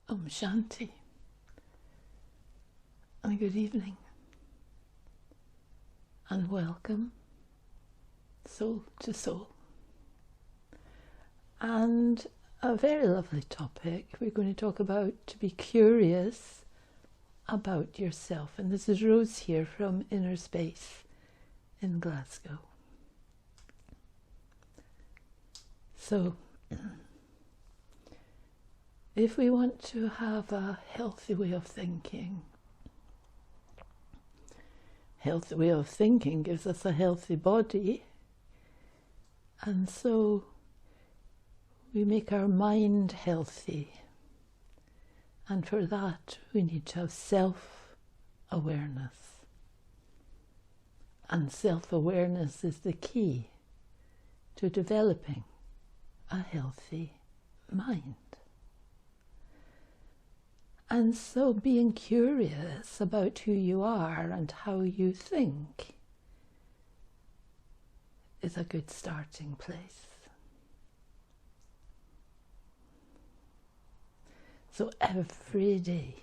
Om Shanti, and good evening, and welcome, soul to soul. And a very lovely topic. We're going to talk about to be curious about yourself. And this is Rose here from Inner Space in Glasgow. So, if we want to have a healthy way of thinking gives us a healthy body, and so we make our mind healthy, and for that we need to have self-awareness, and self-awareness is the key to developing a healthy mind. And so being curious about who you are and how you think is a good starting place. So every day,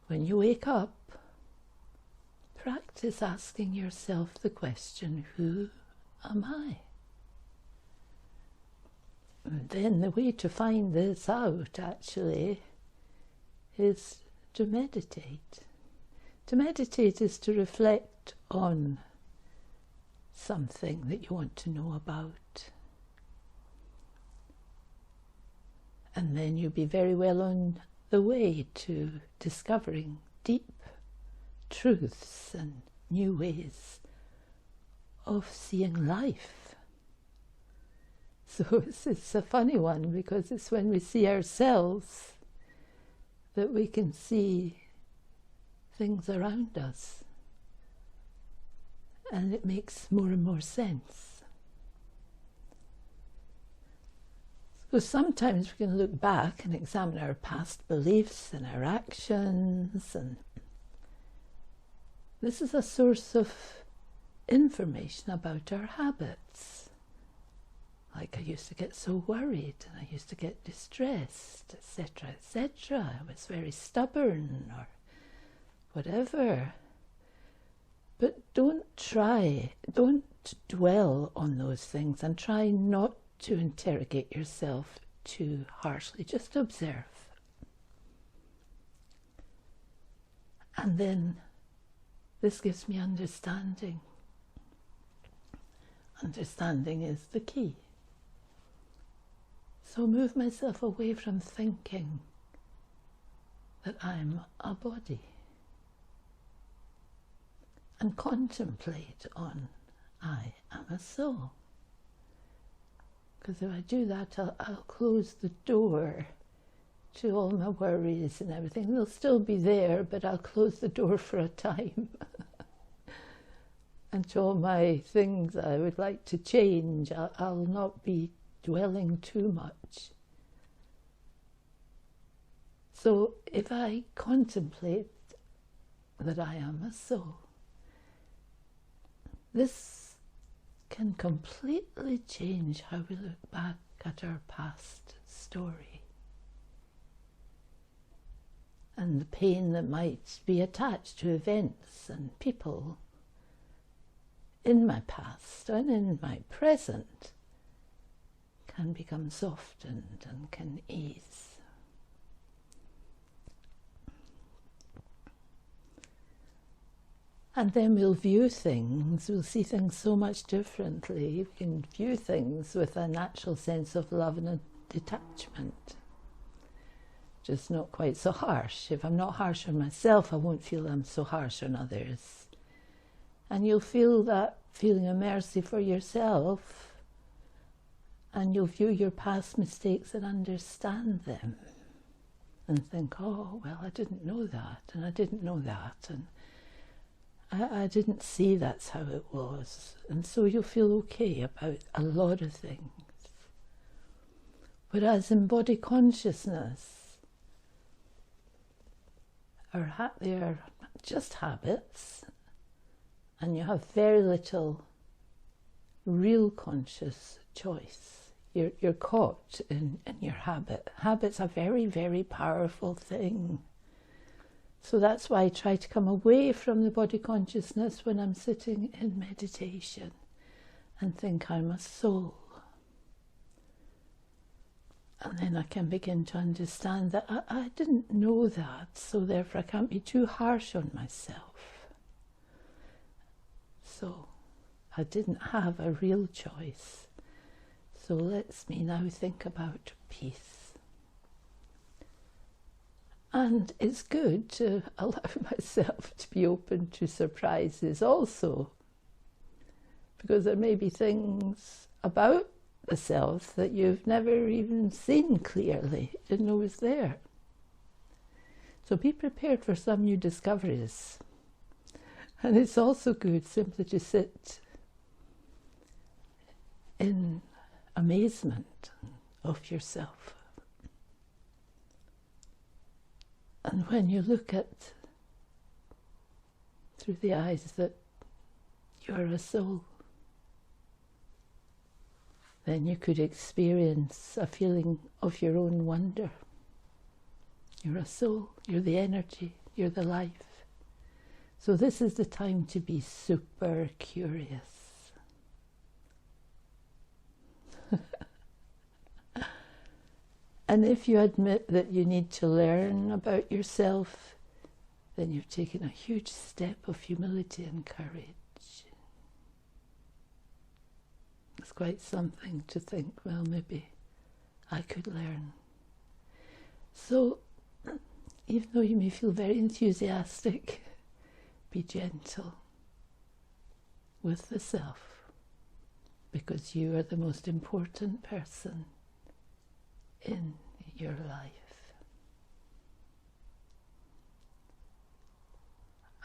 when you wake up, practice asking yourself the question, who am I? And then the way to find this out, actually, is to meditate. To meditate is to reflect on something that you want to know about. And then you'll be very well on the way to discovering deep truths and new ways of seeing life. So it's a funny one, because it's when we see ourselves that we can see things around us, and it makes more and more sense. So sometimes we can look back and examine our past beliefs and our actions, and this is a source of information about our habits. Like, I used to get so worried, and I used to get distressed, etc., etc. I was very stubborn, or whatever. But don't dwell on those things, and try not to interrogate yourself too harshly. Just observe. And then this gives me understanding. Understanding is the key. So move myself away from thinking that I'm a body, and contemplate on I am a soul. Because if I do that, I'll close the door to all my worries and everything. They'll still be there, but I'll close the door for a time. And to all my things I would like to change, I'll not be dwelling too much. So if I contemplate that I am a soul, this can completely change how we look back at our past story and the pain that might be attached to events and people in my past and in my present can become softened and can ease. And then we'll see things so much differently. We can view things with a natural sense of love and detachment. Just not quite so harsh. If I'm not harsh on myself, I won't feel I'm so harsh on others. And you'll feel that feeling of mercy for yourself, and you'll view your past mistakes and understand them and think, oh, well, I didn't know that, and I didn't know that, and I didn't see that's how it was. And so you'll feel okay about a lot of things. Whereas in body consciousness, they are just habits, and you have very little real conscious choice. you're caught in your habit. Habit's a very, very powerful thing. So that's why I try to come away from the body consciousness when I'm sitting in meditation and think I'm a soul. And then I can begin to understand that I didn't know that, so therefore I can't be too harsh on myself. So I didn't have a real choice. So let's me now think about peace. And it's good to allow myself to be open to surprises also, because there may be things about the self that you've never even seen clearly, didn't know was there. So be prepared for some new discoveries. And it's also good simply to sit in amazement of yourself. And when you look at through the eyes that you're a soul, then you could experience a feeling of your own wonder. You're a soul, you're the energy, you're the life. So this is the time to be super curious. And if you admit that you need to learn about yourself, then you've taken a huge step of humility and courage. It's quite something to think, well, maybe I could learn. So, even though you may feel very enthusiastic, be gentle with the self, because you are the most important person in your life.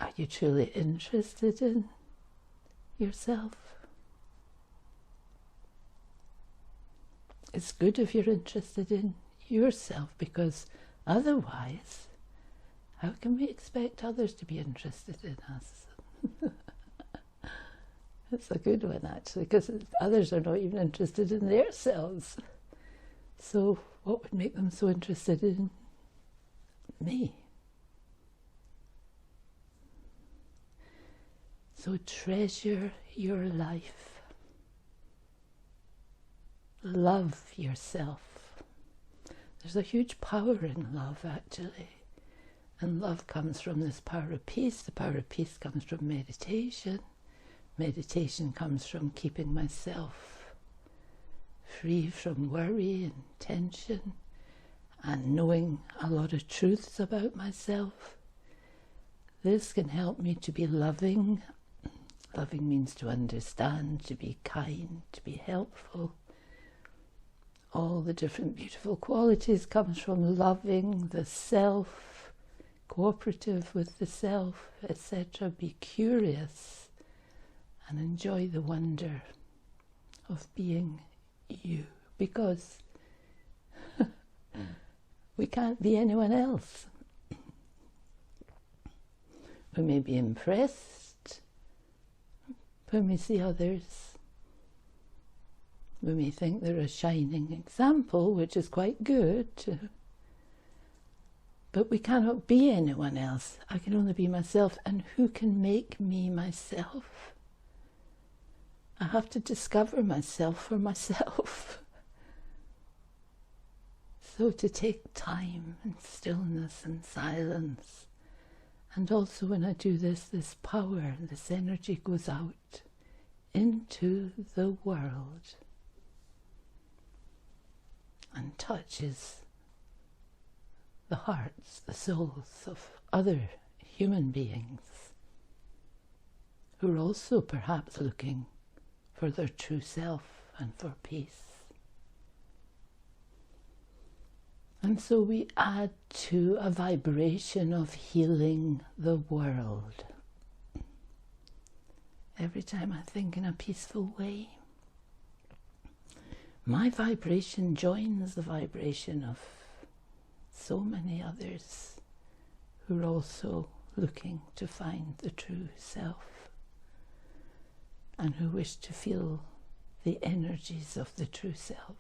Are you truly interested in yourself? It's good if you're interested in yourself, because otherwise, how can we expect others to be interested in us? It's a good one, actually, because others are not even interested in themselves. So what would make them so interested in me? So treasure your life. Love yourself. There's a huge power in love, actually. And love comes from this power of peace. The power of peace comes from meditation. Meditation comes from keeping myself free from worry and tension and knowing a lot of truths about myself. This can help me to be loving. Loving means to understand, to be kind, to be helpful. All the different beautiful qualities comes from loving the self, cooperative with the self, etc. Be curious and enjoy the wonder of being you, because we can't be anyone else. We may be impressed when we see others. We may think they're a shining example, which is quite good, but we cannot be anyone else. I can only be myself, and who can make me myself? I have to discover myself for myself. So to take time and stillness and silence, and also when I do this, this power, this energy goes out into the world and touches the hearts, the souls of other human beings who are also perhaps looking for their true self and for peace. And so we add to a vibration of healing the world. Every time I think in a peaceful way, my vibration joins the vibration of so many others who are also looking to find the true self and who wish to feel the energies of the true self.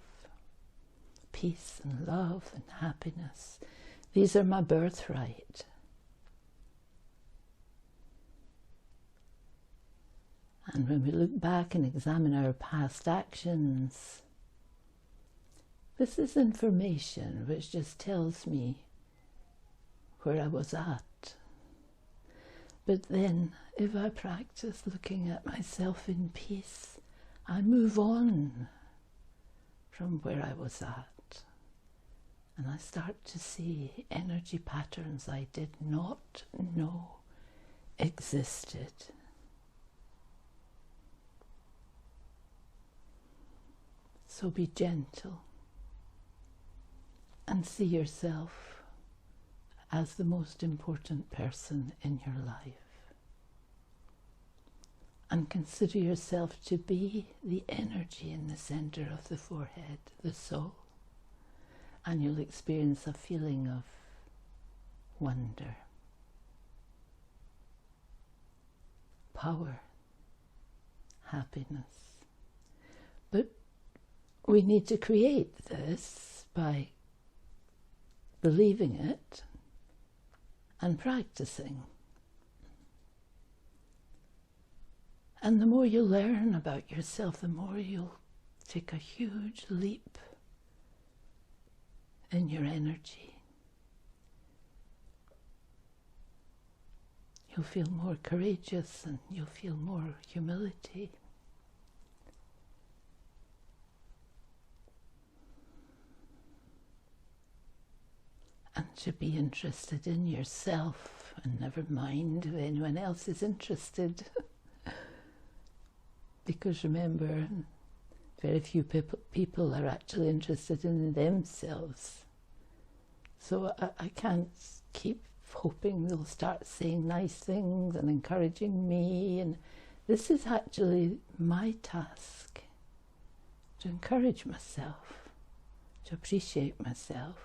peace and love and happiness. These are my birthright. And when we look back and examine our past actions, this is information which just tells me where I was at. But then, if I practice looking at myself in peace, I move on from where I was at. And I start to see energy patterns I did not know existed. So be gentle and see yourself as the most important person in your life. And consider yourself to be the energy in the center of the forehead, the soul. And you'll experience a feeling of wonder, power, happiness. But we need to create this by believing it and practicing. And the more you learn about yourself, the more you'll take a huge leap in your energy. You'll feel more courageous and you'll feel more humility. And to be interested in yourself and never mind if anyone else is interested. Because remember, very few people are actually interested in themselves. So I can't keep hoping they'll start saying nice things and encouraging me. And this is actually my task, to encourage myself, to appreciate myself,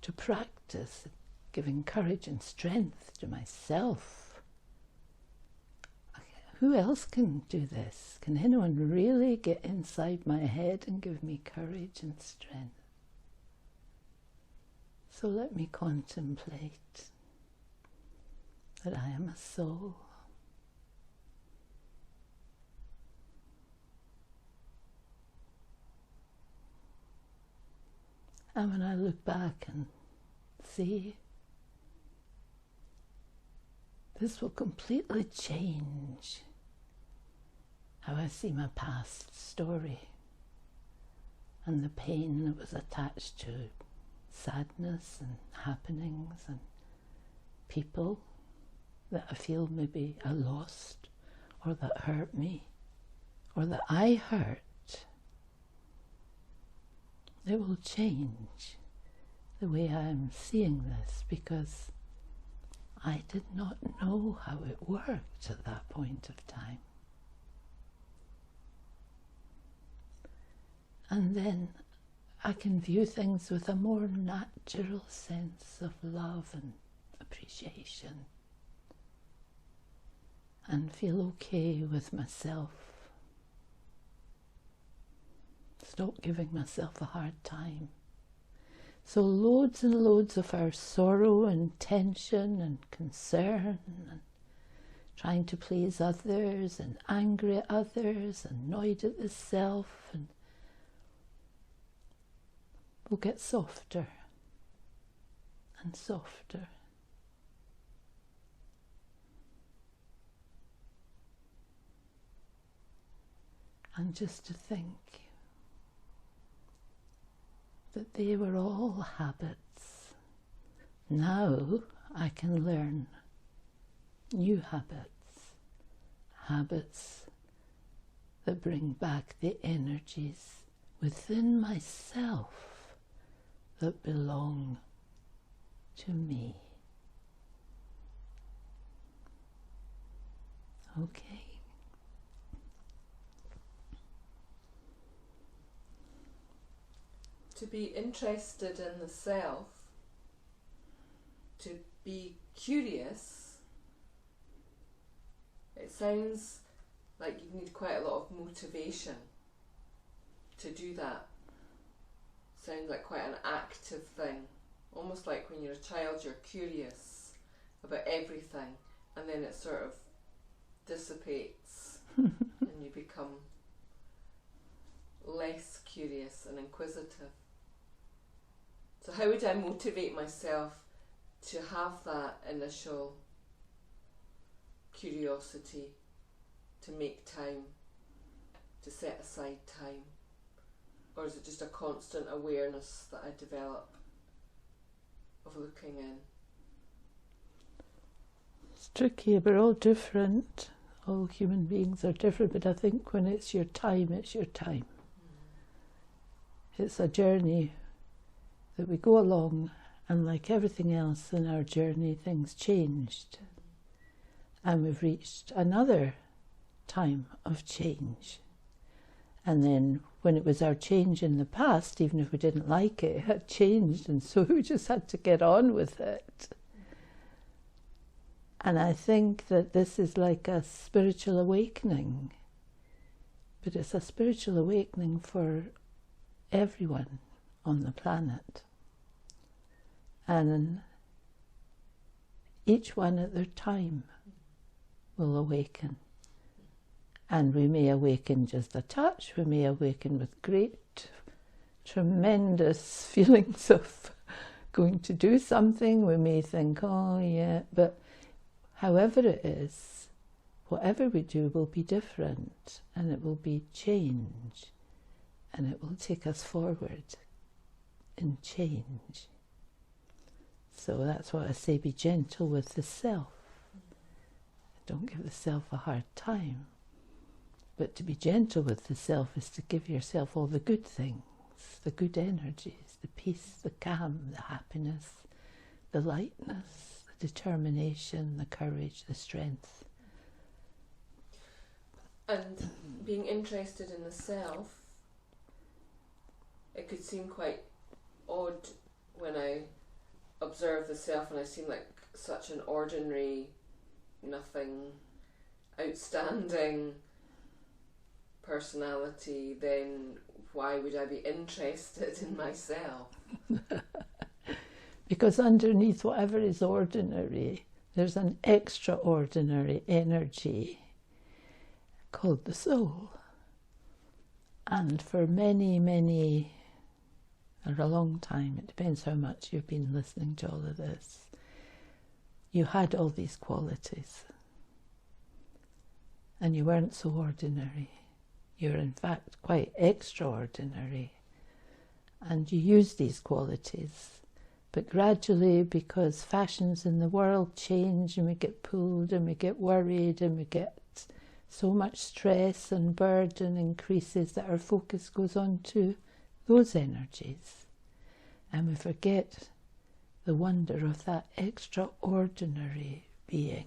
to practice giving courage and strength to myself. Who else can do this? Can anyone really get inside my head and give me courage and strength? So let me contemplate that I am a soul. And when I look back and see, this will completely change how I see my past story and the pain that was attached to sadness and happenings and people that I feel maybe I lost or that hurt me or that I hurt. It will change the way I am seeing this, because I did not know how it worked at that point of time. And then I can view things with a more natural sense of love and appreciation and feel okay with myself. Stop giving myself a hard time. So loads and loads of our sorrow and tension and concern and trying to please others and angry at others, annoyed at the self, and will get softer and softer. And just to think that they were all habits. Now I can learn new habits, habits that bring back the energies within myself that belong to me. Okay. To be interested in the self, to be curious, it sounds like you need quite a lot of motivation to do that. sound like quite an active thing. Almost like when you're a child, you're curious about everything, and then it sort of dissipates and you become less curious and inquisitive. So how would I motivate myself to have that initial curiosity, to make time, to set aside time? Or is it just a constant awareness that I develop of looking in? It's tricky. We're all different. All human beings are different, but I think when it's your time, it's your time. It's a journey that we go along, and like everything else in our journey, things changed. And we've reached another time of change. And then when it was our change in the past, even if we didn't like it, it had changed, and so we just had to get on with it. And I think that this is like a spiritual awakening, but it's a spiritual awakening for everyone on the planet. And each one at their time will awaken. And we may awaken just a touch, we may awaken with great, tremendous feelings of going to do something. We may think, oh yeah, but however it is, whatever we do will be different, and it will be change, and it will take us forward in change. So that's what I say, be gentle with the self. Don't give the self a hard time. But to be gentle with the self is to give yourself all the good things, the good energies, the peace, the calm, the happiness, the lightness, the determination, the courage, the strength. And being interested in the self, it could seem quite odd when I observe the self and I seem like such an ordinary, nothing outstanding personality. Then why would I be interested in myself? Because underneath whatever is ordinary, there's an extraordinary energy called the soul. And for many, or a long time, it depends how much you've been listening to all of this, you had all these qualities. And you weren't so ordinary. You're in fact quite extraordinary. And you use these qualities. But gradually, because fashions in the world change and we get pulled and we get worried and we get so much stress and burden increases, that our focus goes on to those energies. And we forget the wonder of that extraordinary being.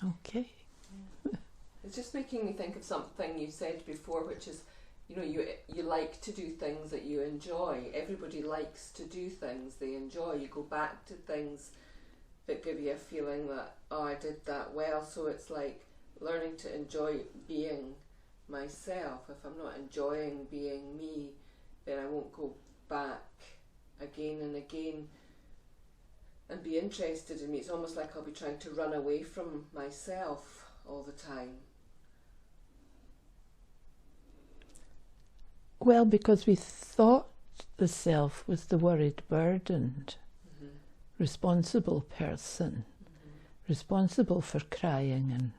Okay. It's just making me think of something you said before, which is, you know, you like to do things that you enjoy. Everybody likes to do things they enjoy. You go back to things that give you a feeling that, oh, I did that well. So it's like learning to enjoy being myself. If I'm not enjoying being me, then I won't go back again and again and be interested in me. It's almost like I'll be trying to run away from myself all the time. Well, because we thought the self was the worried, burdened, responsible person, responsible for crying and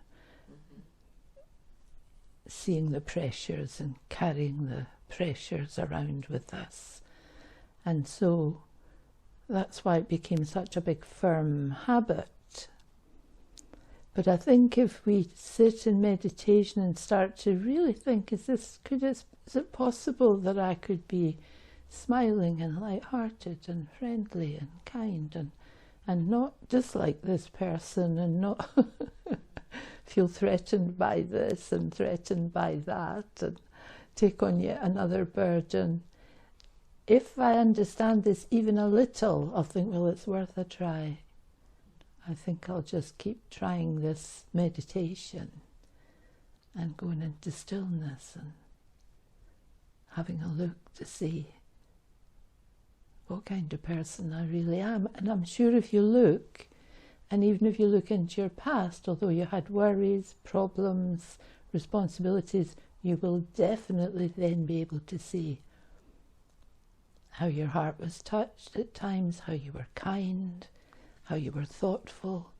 seeing the pressures and carrying the pressures around with us. And so that's why it became such a big firm habit. But I think if we sit in meditation and start to really think, is it possible that I could be smiling and light-hearted and friendly and kind and not dislike this person and not feel threatened by this and threatened by that and take on yet another burden. If I understand this even a little, I'll think, well, it's worth a try. I think I'll just keep trying this meditation and going into stillness and having a look to see what kind of person I really am. And I'm sure if you look, and even if you look into your past, although you had worries, problems, responsibilities, you will definitely then be able to see how your heart was touched at times, how you were kind, how you were thoughtful,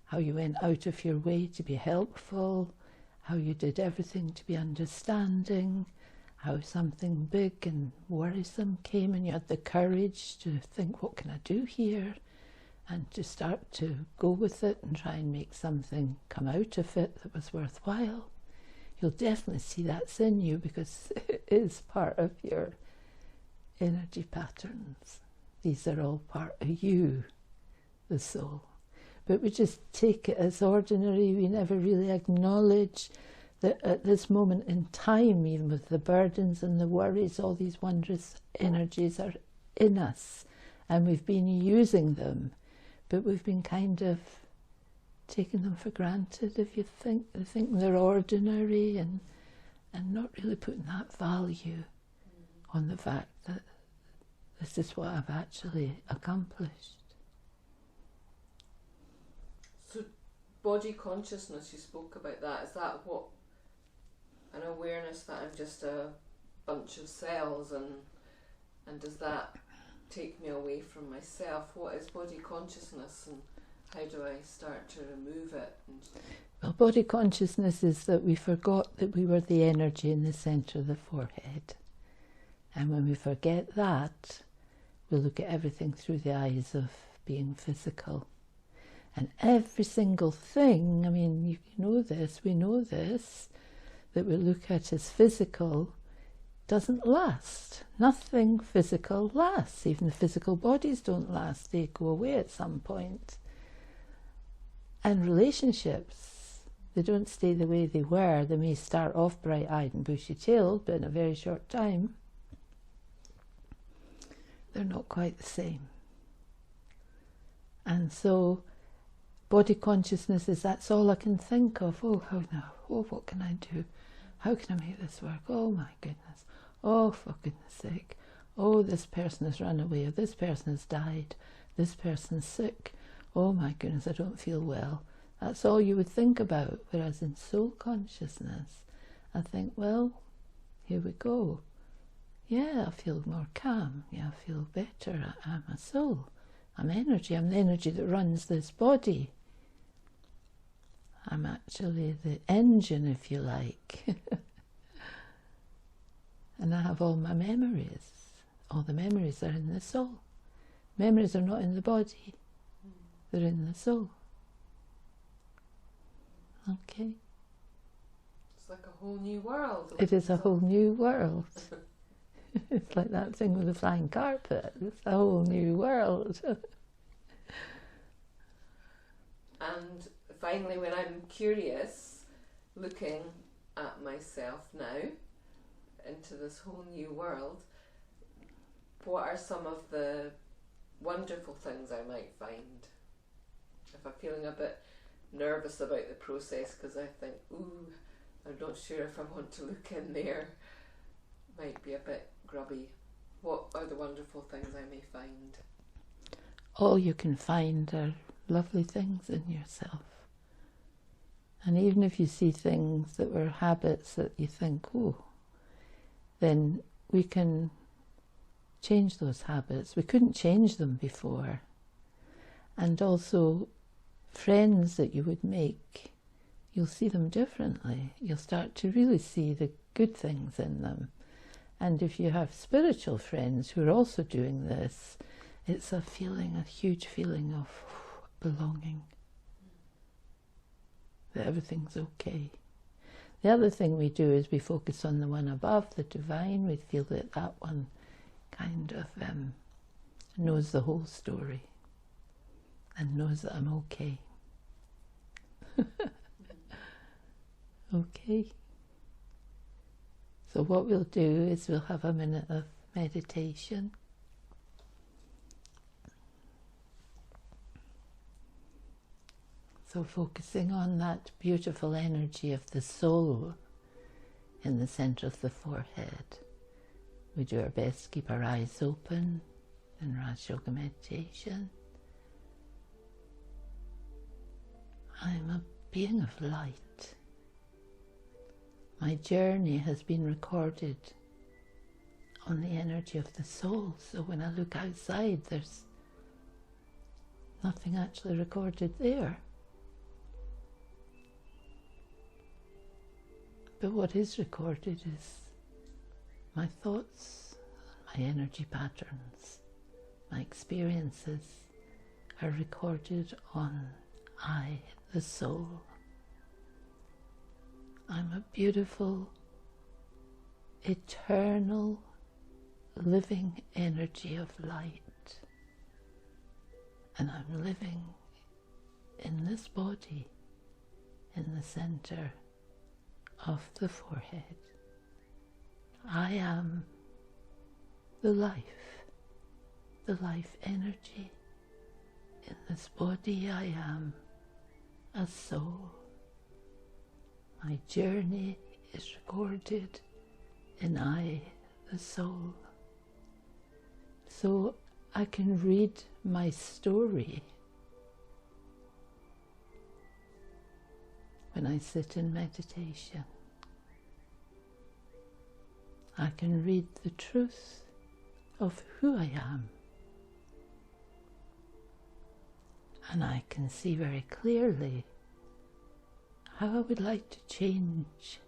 how you went out of your way to be helpful, how you did everything to be understanding, how something big and worrisome came and you had the courage to think, what can I do here? And to start to go with it and try and make something come out of it that was worthwhile. You'll definitely see that's in you because it is part of your energy patterns. These are all part of you, the soul. But we just take it as ordinary. We never really acknowledge that at this moment in time, even with the burdens and the worries, all these wondrous energies are in us and we've been using them, but we've been kind of taking them for granted, if you think they're ordinary and not really putting that value on the fact that this is what I've actually accomplished. So body consciousness, you spoke about that. Is that what, an awareness that I'm just a bunch of cells, and does that take me away from myself? What is body consciousness and how do I start to remove it? Well, body consciousness is that we forgot that we were the energy in the centre of the forehead. And when we forget that, we look at everything through the eyes of being physical. And every single thing, I mean, you know this, we know this, that we look at as physical doesn't last. Nothing physical lasts. Even the physical bodies don't last. They go away at some point. And relationships, they don't stay the way they were. They may start off bright-eyed and bushy-tailed, but in a very short time, they're not quite the same. And so body consciousness is, that's all I can think of. Oh, how now? Oh, what can I do? How can I make this work? Oh my goodness. Oh, for goodness sake. Oh, this person has run away, or this person has died, this person's sick. Oh my goodness, I don't feel well. That's all you would think about. Whereas in soul consciousness, I think, well, here we go. Yeah, I feel more calm. Yeah, I feel better. I'm a soul. I'm energy. I'm the energy that runs this body. I'm actually the engine, if you like. And I have all my memories. All the memories are in the soul. Memories are not in the body. They're in the soul. Okay. It's like a whole new world. It is a whole new world. It's like that thing with the flying carpet. It's a whole new world. And finally, when I'm curious, looking at myself now, into this whole new world, what are some of the wonderful things I might find? If I'm feeling a bit nervous about the process because I think, ooh, I'm not sure if I want to look in there, might be a bit grubby. What are the wonderful things I may find? All you can find are lovely things in yourself. And even if you see things that were habits that you think, oh, then we can change those habits. We couldn't change them before. And also friends that you would make, you'll see them differently. You'll start to really see the good things in them. And if you have spiritual friends who are also doing this, it's a feeling, a huge feeling of belonging. That everything's okay. The other thing we do is we focus on the one above, the divine. We feel that that one kind of knows the whole story and knows that I'm okay. Okay. So what we'll do is we'll have a minute of meditation. So focusing on that beautiful energy of the soul in the center of the forehead, We do our best to keep our eyes open in Raj Yoga meditation. I'm a being of light. My journey has been recorded on the energy of the soul, so when I look outside, there's nothing actually recorded there. But what is recorded is my thoughts, my energy patterns, my experiences are recorded on I, the soul. I'm a beautiful, eternal, living energy of light. And I'm living in this body, in the center of the forehead. I am the life energy. In this body I am a soul. My journey is recorded in I, the soul. So I can read my story when I sit in meditation. I can read the truth of who I am. And I can see very clearly how I would like to change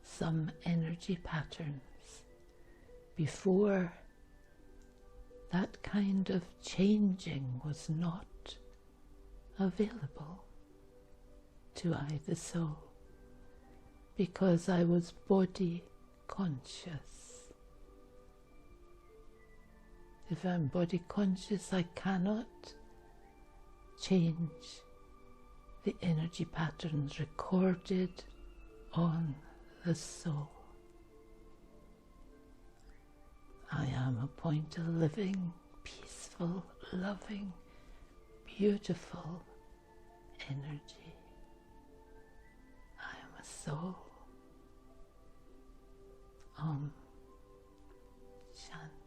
some energy patterns before that kind of changing was not available to I, the soul, because I was body conscious. If I'm body conscious, I cannot change the energy patterns recorded on the soul. I am a point of living, peaceful, loving, beautiful energy. I am a soul. Om Shanti.